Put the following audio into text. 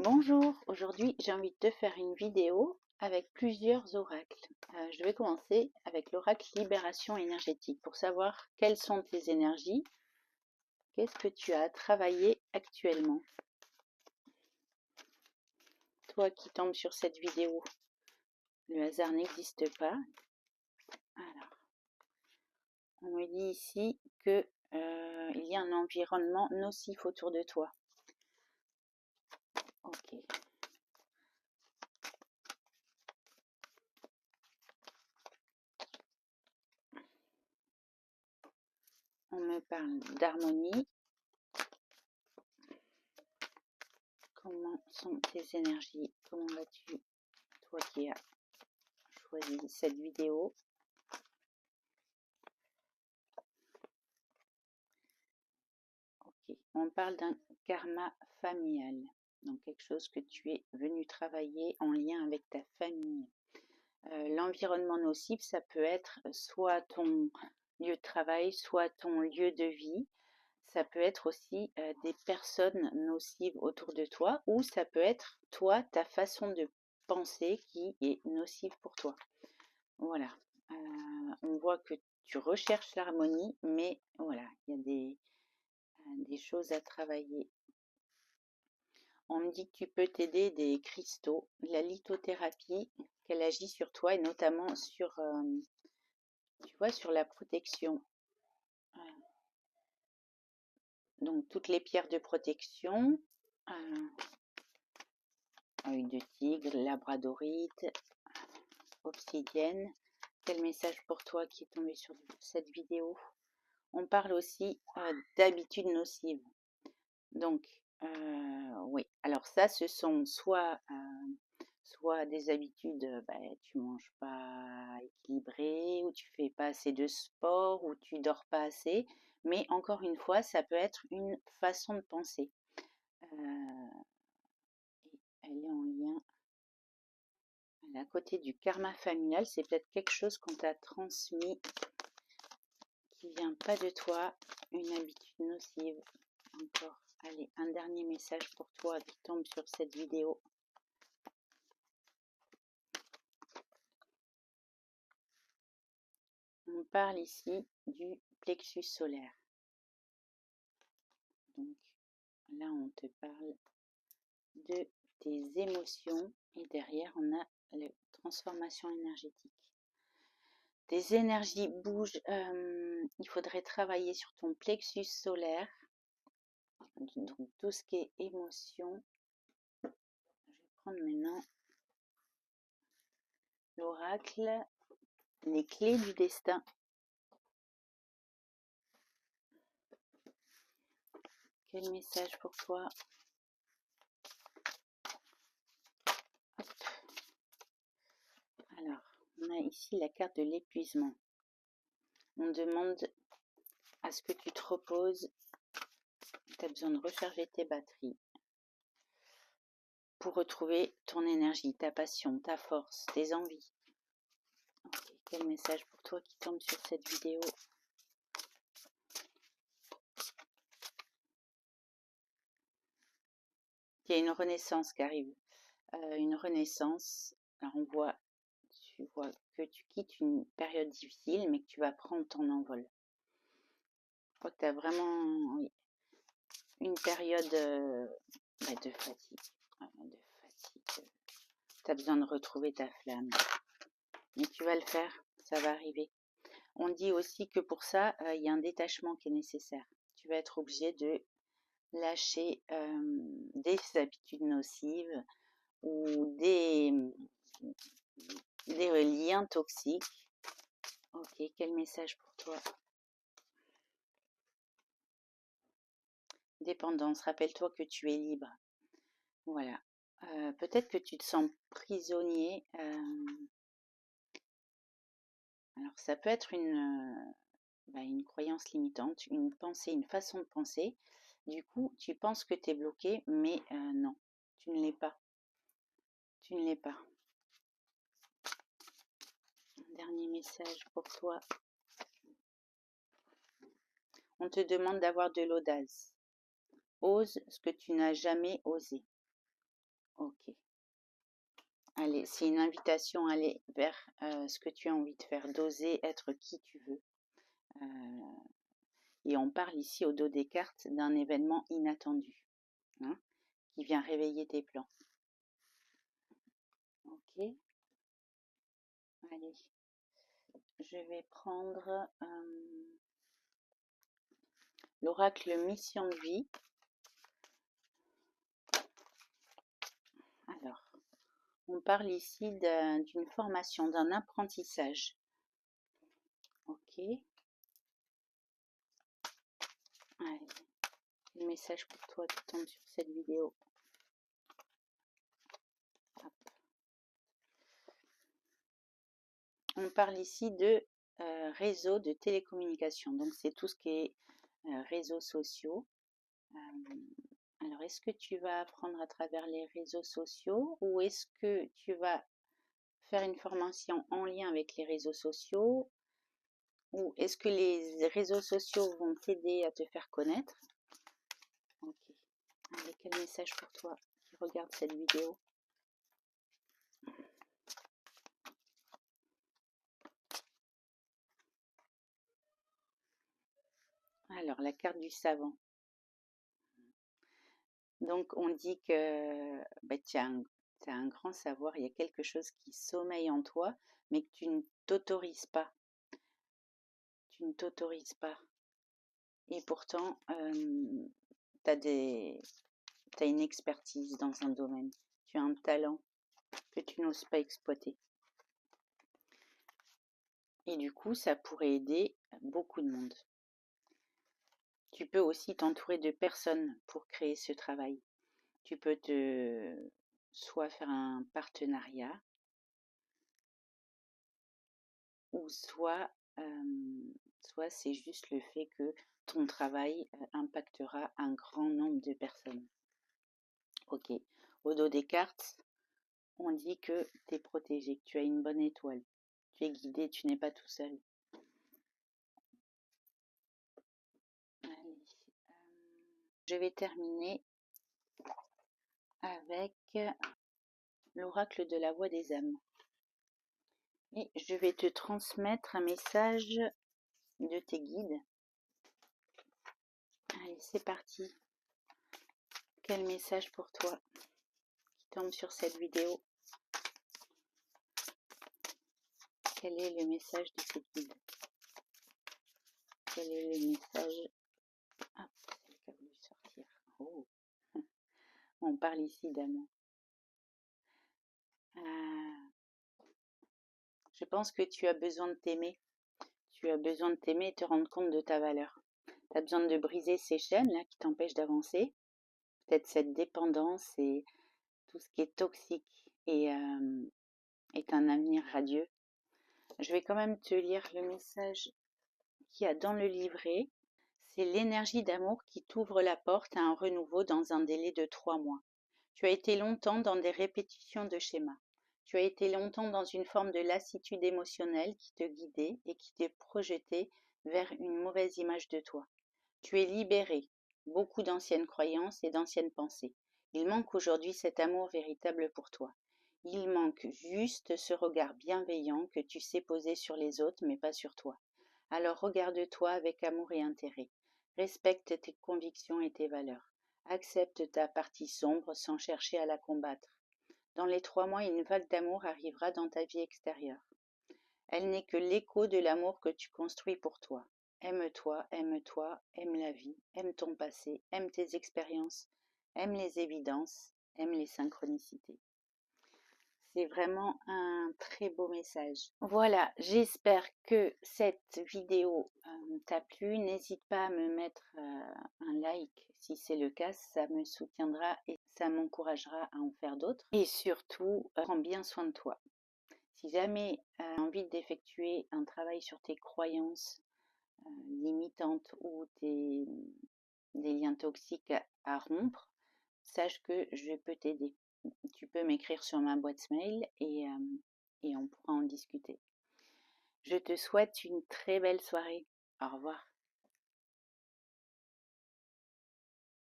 Bonjour, aujourd'hui j'ai envie de te faire une vidéo avec plusieurs oracles. Je vais commencer avec l'oracle Libération énergétique pour savoir quelles sont tes énergies, qu'est-ce que tu as à travailler actuellement. Toi qui tombes sur cette vidéo, le hasard n'existe pas. Alors, on me dit ici que il y a un environnement nocif autour de toi. Ok. On me parle d'harmonie. Comment sont tes énergies? Comment vas-tu, toi qui as choisi cette vidéo? Ok, on parle d'un karma familial, donc quelque chose que tu es venu travailler en lien avec ta famille. L'environnement nocif, ça peut être soit ton lieu de travail, soit ton lieu de vie. Ça peut être aussi des personnes nocives autour de toi, ou ça peut être toi, ta façon de penser qui est nocive pour toi. Voilà. On voit que tu recherches l'harmonie, mais voilà, il y a des choses à travailler. On me dit que tu peux t'aider des cristaux, la lithothérapie, qu'elle agit sur toi et notamment sur, tu vois, sur la protection. Donc toutes les pierres de protection, œil de tigre, labradorite, obsidienne. Quel message pour toi qui est tombé sur cette vidéo? On parle aussi d'habitudes nocives. Donc, oui, alors ça, ce sont soit des habitudes, tu manges pas équilibré, ou tu fais pas assez de sport, ou tu dors pas assez. Mais encore une fois, ça peut être une façon de penser. Et elle est en lien à côté du karma familial. C'est peut-être quelque chose qu'on t'a transmis qui vient pas de toi, une habitude nocive. Encore, allez, un dernier message pour toi qui tombe sur cette vidéo. On parle ici du plexus solaire. Donc là, on te parle de tes émotions et derrière, on a la transformation énergétique. Tes énergies bougent. Il faudrait travailler sur ton plexus solaire. Donc tout ce qui est émotion. Je vais prendre maintenant l'oracle, les clés du destin. Quel message pour toi? Hop. Alors, on a ici la carte de l'épuisement. On demande à ce que tu te reposes. Tu as besoin de recharger tes batteries pour retrouver ton énergie, ta passion, ta force, tes envies. Okay. Quel message pour toi qui tombe sur cette vidéo? Il y a une renaissance qui arrive. Une renaissance. Alors tu vois que tu quittes une période difficile, mais que tu vas prendre ton envol. Je crois que tu as vraiment une période de fatigue. Tu as besoin de retrouver ta flamme. Mais tu vas le faire, ça va arriver. On dit aussi que pour ça, il y a un détachement qui est nécessaire. Tu vas être obligé de lâcher des habitudes nocives ou des liens toxiques. Ok, quel message pour toi? Dépendance, rappelle-toi que tu es libre. Voilà. Peut-être que tu te sens prisonnier. Alors ça peut être une croyance limitante, une pensée, une façon de penser. Du coup, tu penses que tu es bloqué, mais non, tu ne l'es pas. Tu ne l'es pas. Un dernier message pour toi. On te demande d'avoir de l'audace. Ose ce que tu n'as jamais osé. Allez, c'est une invitation à aller vers ce que tu as envie de faire, d'oser être qui tu veux. Et on parle ici au dos des cartes d'un événement inattendu, hein, qui vient réveiller tes plans. Ok. Allez, je vais prendre l'oracle mission de vie. Alors, on parle ici d'une formation, d'un apprentissage. Ok. Allez, le message pour toi qui tombe sur cette vidéo. Hop. On parle ici de réseau de télécommunications. Donc, c'est tout ce qui est réseaux sociaux. Alors, est-ce que tu vas apprendre à travers les réseaux sociaux ou est-ce que tu vas faire une formation en lien avec les réseaux sociaux ou est-ce que les réseaux sociaux vont t'aider à te faire connaître? Ok. Allez, quel message pour toi qui regarde cette vidéo? Alors, la carte du savant. Donc, on dit que tu as un grand savoir, il y a quelque chose qui sommeille en toi, mais que tu ne t'autorises pas. Tu ne t'autorises pas. Et pourtant, tu as une expertise dans un domaine. Tu as un talent que tu n'oses pas exploiter. Et du coup, ça pourrait aider beaucoup de monde. Tu peux aussi t'entourer de personnes pour créer ce travail. Tu peux soit faire un partenariat, ou soit c'est juste le fait que ton travail impactera un grand nombre de personnes. Ok, au dos des cartes, on dit que tu es protégé, que tu as une bonne étoile, tu es guidé, tu n'es pas tout seul. Allez, je vais terminer avec l'oracle de la voix des âmes. Et je vais te transmettre un message de tes guides. Allez, c'est parti. Quel message pour toi qui tombe sur cette vidéo? Quel est le message de tes guides? Quel est le message? Ah, c'est le qui a voulu sortir. Oh. On parle ici d'amour. Je pense que tu as besoin de t'aimer. Tu as besoin de t'aimer et te rendre compte de ta valeur. Tu as besoin de briser ces chaînes là qui t'empêchent d'avancer. Peut-être cette dépendance et tout ce qui est toxique et est un avenir radieux. Je vais quand même te lire le message qu'il y a dans le livret. C'est l'énergie d'amour qui t'ouvre la porte à un renouveau dans un délai de 3 mois. Tu as été longtemps dans des répétitions de schémas. Tu as été longtemps dans une forme de lassitude émotionnelle qui te guidait et qui te projetait vers une mauvaise image de toi. Tu es libéré, beaucoup d'anciennes croyances et d'anciennes pensées. Il manque aujourd'hui cet amour véritable pour toi. Il manque juste ce regard bienveillant que tu sais poser sur les autres mais pas sur toi. Alors regarde-toi avec amour et intérêt. Respecte tes convictions et tes valeurs. Accepte ta partie sombre sans chercher à la combattre. Dans les 3 mois, une vague d'amour arrivera dans ta vie extérieure. Elle n'est que l'écho de l'amour que tu construis pour toi. Aime-toi, aime la vie, aime ton passé, aime tes expériences, aime les évidences, aime les synchronicités. C'est vraiment un très beau message. Voilà, j'espère que cette vidéo t'a plu. N'hésite pas à me mettre un like si c'est le cas, ça me soutiendra et ça m'encouragera à en faire d'autres. Et surtout, prends bien soin de toi. Si jamais tu as envie d'effectuer un travail sur tes croyances limitantes ou des liens toxiques à rompre, sache que je peux t'aider. Tu peux m'écrire sur ma boîte mail et on pourra en discuter. Je te souhaite une très belle soirée. Au revoir.